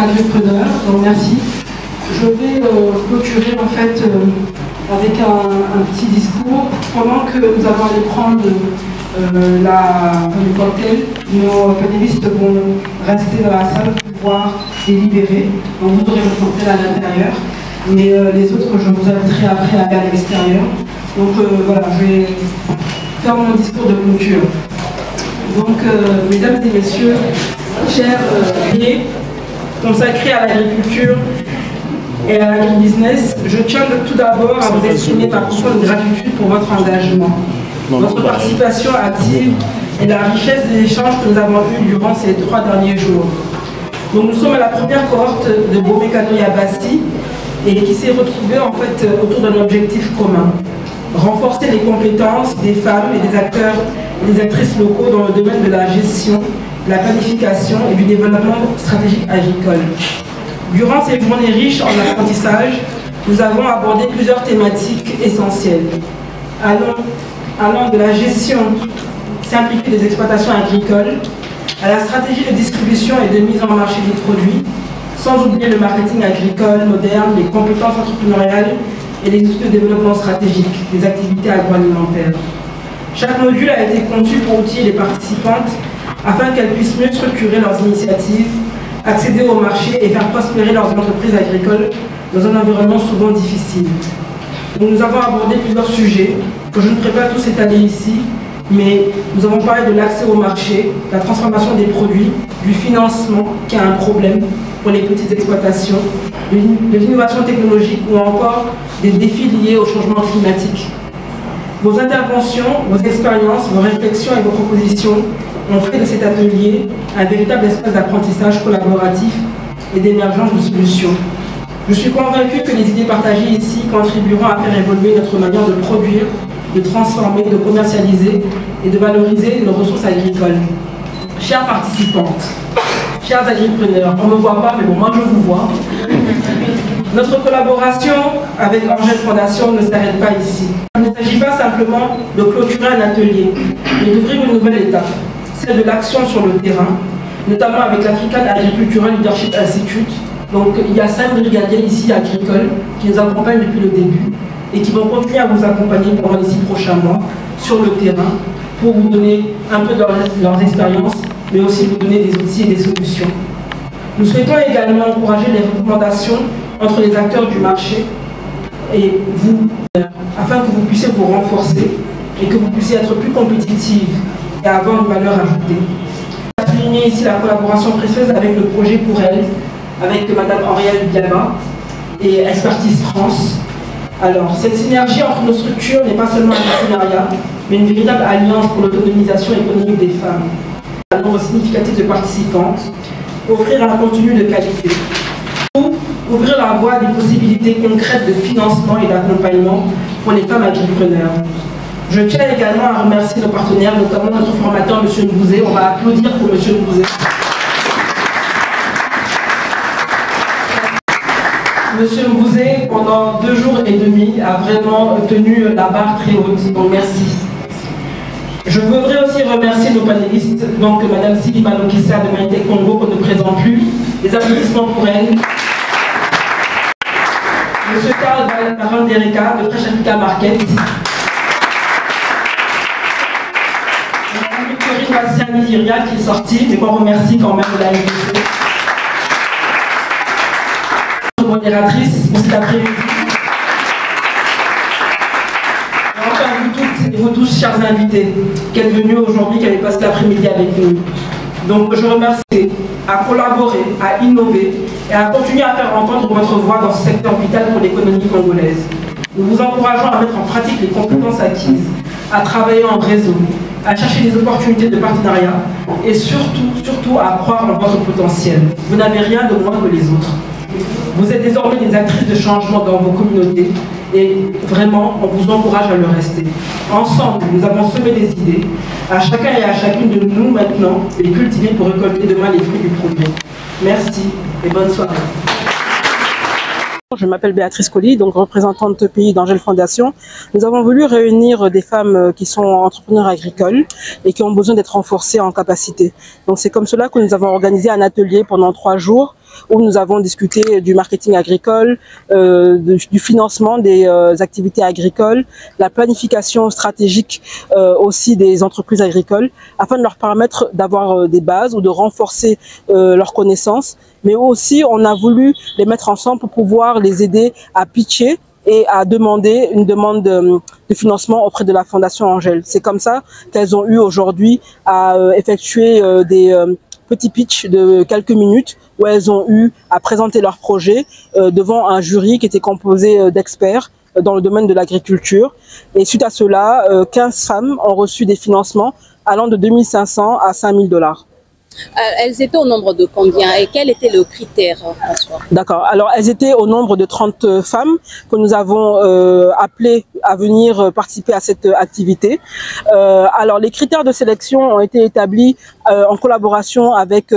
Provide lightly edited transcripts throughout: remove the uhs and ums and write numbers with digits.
agripreneurs, donc merci. Je vais clôturer en fait avec un petit discours pendant que nous allons aller prendre le cocktail. Nos panélistes vont rester dans la salle pour pouvoir délibérer. Donc vous aurez votre cocktail à l'intérieur, mais les autres, je vous inviterai après à aller à l'extérieur. Donc voilà, je vais faire mon discours de clôture. Donc, mesdames et messieurs, chers alliés consacrés à l'agriculture et à l'agribusiness, je tiens tout d'abord à vous exprimer ma profonde gratitude pour votre engagement, votre participation active et la richesse des échanges que nous avons eus durant ces 3 derniers jours. Donc, nous sommes à la première cohorte de Bomekano Yabassi et qui s'est retrouvée en fait autour d'un objectif commun: renforcer les compétences des femmes et des acteurs et des actrices locaux dans le domaine de la gestion, de la planification et du développement stratégique agricole. Durant ces journées riches en apprentissage, nous avons abordé plusieurs thématiques essentielles, allant de la gestion simplifiée des exploitations agricoles à la stratégie de distribution et de mise en marché des produits, sans oublier le marketing agricole moderne, les compétences entrepreneuriales et les outils de développement stratégique des activités agroalimentaires. Chaque module a été conçu pour outiller les participantes afin qu'elles puissent mieux structurer leurs initiatives, accéder au marché et faire prospérer leurs entreprises agricoles dans un environnement souvent difficile. Donc, nous avons abordé plusieurs sujets que je ne pourrais pas tous étaler ici, mais nous avons parlé de l'accès au marché, la transformation des produits, du financement qui est un problème pour les petites exploitations, de l'innovation technologique ou encore des défis liés au changement climatique. Vos interventions, vos expériences, vos réflexions et vos propositions ont fait de cet atelier un véritable espace d'apprentissage collaboratif et d'émergence de solutions. Je suis convaincue que les idées partagées ici contribueront à faire évoluer notre manière de produire, de transformer, de commercialiser et de valoriser nos ressources agricoles. Chères participantes, chers agripreneurs, on ne me voit pas, mais bon, moi je vous vois. Notre collaboration avec Angel Fondation ne s'arrête pas ici. Il ne s'agit pas simplement de clôturer un atelier, mais d'ouvrir une nouvelle étape, celle de l'action sur le terrain, notamment avec l'African Agricultural Leadership Institute. Donc il y a 5 brigadiers ici agricoles qui nous accompagnent depuis le début et qui vont continuer à vous accompagner pendant les 6 prochains mois sur le terrain pour vous donner un peu de leurs expériences, mais aussi vous donner des outils et des solutions. Nous souhaitons également encourager les recommandations entre les acteurs du marché et vous, afin que vous puissiez vous renforcer et que vous puissiez être plus compétitive et avoir une valeur ajoutée. Je vais souligner ici la collaboration précieuse avec le projet Pour Elle, avec Madame Henriette Biaba et Expertise France. Alors, cette synergie entre nos structures n'est pas seulement un partenariat, mais une véritable alliance pour l'autonomisation économique des femmes. Un nombre significatif de participantes, offrir un contenu de qualité. Ouvrir la voie à des possibilités concrètes de financement et d'accompagnement pour les femmes agripreneurs. Je tiens également à remercier nos partenaires, notamment notre formateur, M. Mbouzé. On va applaudir pour M. Mbouzé. M. Mbouzé, pendant 2 jours et demi, a vraiment tenu la barre très haute. Donc merci. Je voudrais aussi remercier nos panélistes, donc Mme Sylvie Malokissa de Maïté Congo, qu'on ne présente plus. Les applaudissements pour elle. M. Carl Barandereka de Fresh Africa Market. Mme Victorine Massiani-Iria qui est sortie, mais qu'on remercie quand même de la invitée. Modératrice pour cet après-midi. Et enfin, vous toutes et vous tous, chers invités, qui êtes venus aujourd'hui, qui avez passé l'après-midi avec nous. Donc, je remercie à collaborer, à innover et à continuer à faire entendre votre voix dans ce secteur vital pour l'économie congolaise. Nous vous encourageons à mettre en pratique les compétences acquises, à travailler en réseau, à chercher des opportunités de partenariat et surtout à croire en votre potentiel. Vous n'avez rien de moins que les autres. Vous êtes désormais des actrices de changement dans vos communautés et vraiment, on vous encourage à le rester. Ensemble, nous avons semé des idées, à chacun et à chacune de nous maintenant, et les cultiver pour récolter demain les fruits du progrès. Merci et bonne soirée. Je m'appelle Béatrice Colli, donc représentante pays d'Angel Fondation. Nous avons voulu réunir des femmes qui sont entrepreneurs agricoles et qui ont besoin d'être renforcées en capacité. Donc c'est comme cela que nous avons organisé un atelier pendant 3 jours où nous avons discuté du marketing agricole, du financement des activités agricoles, la planification stratégique aussi des entreprises agricoles, afin de leur permettre d'avoir des bases ou de renforcer leurs connaissances. Mais aussi, on a voulu les mettre ensemble pour pouvoir les aider à pitcher et à demander une demande de financement auprès de la Fondation Angel. C'est comme ça qu'elles ont eu aujourd'hui à effectuer des petits pitchs de quelques minutes où elles ont eu à présenter leur projet devant un jury qui était composé d'experts dans le domaine de l'agriculture. Et suite à cela, 15 femmes ont reçu des financements allant de 2 500 à 5 000 $. Elles étaient au nombre de combien et quel était le critère, François? D'accord. Alors, elles étaient au nombre de 30 femmes que nous avons appelées à venir participer à cette activité. Alors, les critères de sélection ont été établis en collaboration avec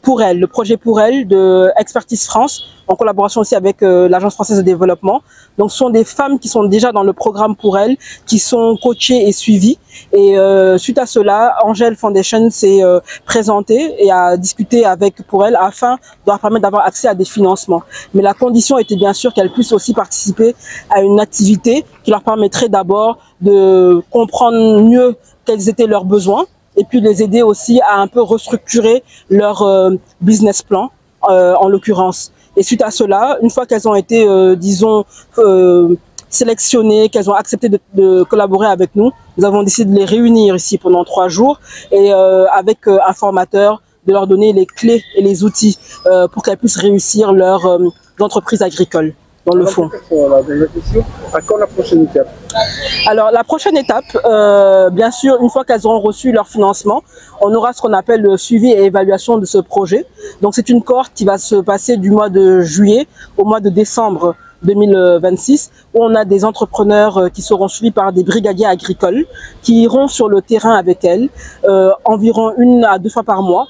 Pour Elle, le projet Pour Elle de Expertise France, en collaboration aussi avec l'Agence française de développement. Donc, ce sont des femmes qui sont déjà dans le programme Pour Elle, qui sont coachées et suivies. Et suite à cela, Angel Foundation s'est présentée et a discuté avec Pour Elle afin de leur permettre d'avoir accès à des financements. Mais la condition était bien sûr qu'elles puissent aussi participer à une activité qui leur permettrait d'abord de comprendre mieux quels étaient leurs besoins et puis les aider aussi à un peu restructurer leur business plan, en l'occurrence. Et suite à cela, une fois qu'elles ont été, disons, sélectionnées, qu'elles ont accepté de collaborer avec nous, nous avons décidé de les réunir ici pendant 3 jours et avec un formateur, de leur donner les clés et les outils pour qu'elles puissent réussir leur entreprise agricole. Dans le fond. À quand la prochaine étape? Alors la prochaine étape, bien sûr, une fois qu'elles auront reçu leur financement, on aura ce qu'on appelle le suivi et évaluation de ce projet. Donc c'est une cohorte qui va se passer du mois de juillet au mois de décembre 2026, où on a des entrepreneurs qui seront suivis par des brigadiers agricoles qui iront sur le terrain avec elles environ 1 à 2 fois par mois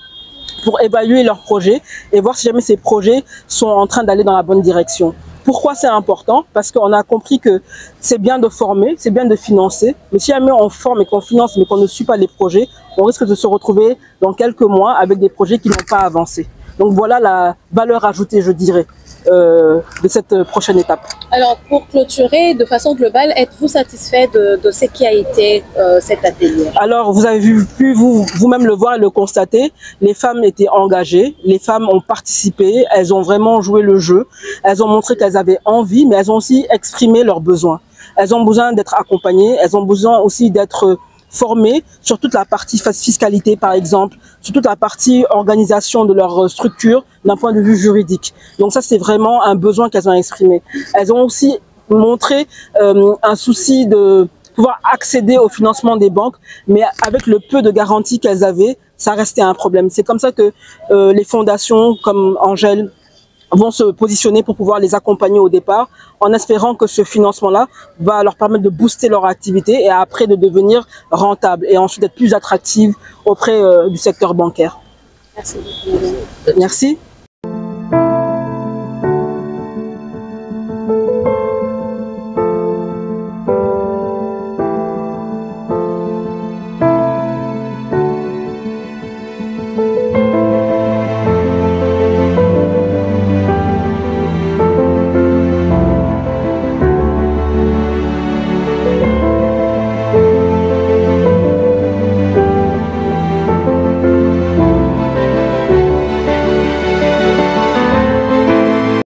pour évaluer leurs projets et voir si jamais ces projets sont en train d'aller dans la bonne direction. Pourquoi c'est important? Parce qu'on a compris que c'est bien de former, c'est bien de financer, mais si jamais on forme et qu'on finance mais qu'on ne suit pas les projets, on risque de se retrouver dans quelques mois avec des projets qui n'ont pas avancé. Donc voilà la valeur ajoutée, je dirais, de cette prochaine étape. Alors pour clôturer, de façon globale, êtes-vous satisfait de ce qui a été cet atelier? Alors vous avez pu vous-même le voir et le constater, les femmes étaient engagées, les femmes ont participé, elles ont vraiment joué le jeu, elles ont montré qu'elles avaient envie, mais elles ont aussi exprimé leurs besoins. Elles ont besoin d'être accompagnées, elles ont besoin aussi d'être formées sur toute la partie fiscalité par exemple, sur toute la partie organisation de leur structure d'un point de vue juridique. Donc ça c'est vraiment un besoin qu'elles ont exprimé. Elles ont aussi montré un souci de pouvoir accéder au financement des banques, mais avec le peu de garanties qu'elles avaient, ça restait un problème. C'est comme ça que les fondations comme Angel vont se positionner pour pouvoir les accompagner au départ, en espérant que ce financement-là va leur permettre de booster leur activité et après de devenir rentable et ensuite d'être plus attractive auprès du secteur bancaire. Merci. Merci.